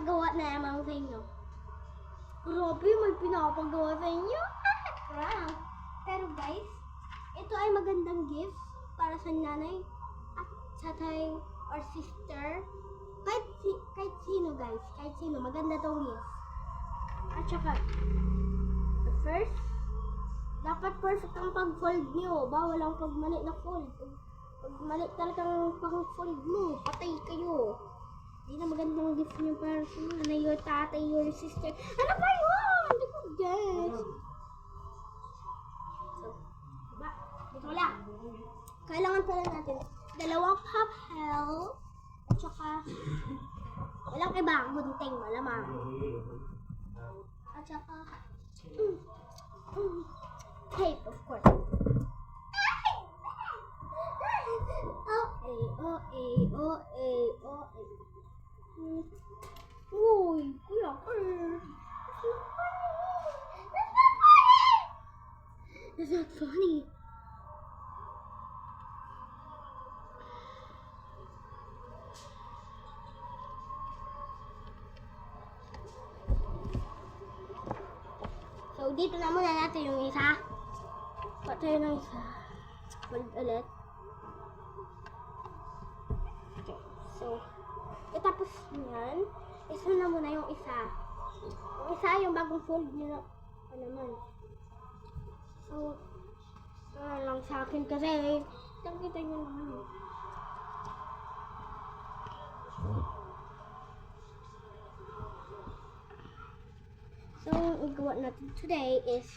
pinapagawa naman sa inyo. Grabe, may pinapagawa sa inyo. Wow. Pero guys, ito ay magandang gift para sa nanay at tatay or sister. Kahit sino guys, kahit sino, maganda tong gift. At saka, the first, dapat perfect ang pag-fold nyo. Bawal ang pag mali na fold. Pag mali talagang pang-fold mo, patay kayo. Hindi na magandang gift nyo para sa nanay or tatay or sister. Ano ba yun? Hindi ko guess. So, diba? Dito lang. Kailangan pala natin dalawang papel at saka walang ibang gunting, malamang. At saka tape, of course. Uy, kuya, that's not funny. So, dito na muna natin yung isa. Tayo ng isa. Fold ulit. Okay. So, tapos yan. Isa na muna yung isa. Yung isa, yung bagong fold nyo na. Ano naman. So, lang sa akin kasi. Kita nyo naman. So, ang gawa natin today is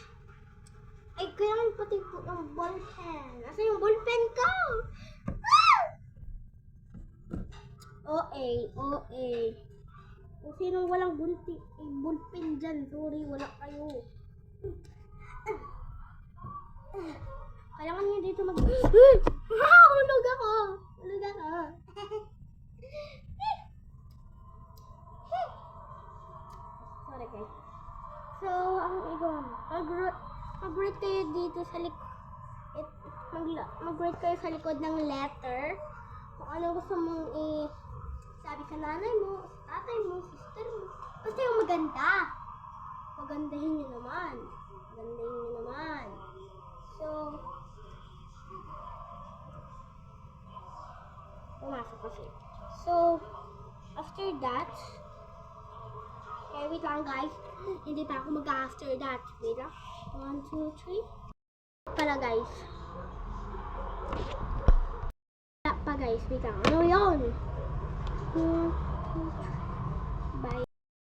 ay, kailangan pati po ng ballpen. Asa yung ballpen ko? OA. Kung sinong walang ballpen dyan, sorry, wala kayo. Kailangan nyo dito mag... Hulog ako! Sorry guys. So, ang mag-write kayo dito sa likod. Mag-write kayo sa likod ng letter. Kung ano gusto mong sabi sa nanay mo, sa tatay mo, sister mo. Basta yung maganda. Pagandahin nyo naman. So, pumasok kasi. So, after that, okay, wait lang guys. Hindi pa ako mag-after that. Wait lang. 1, 2, 3. Pala guys. Wala pa guys. Wait lang. Ano yun? 2, 3.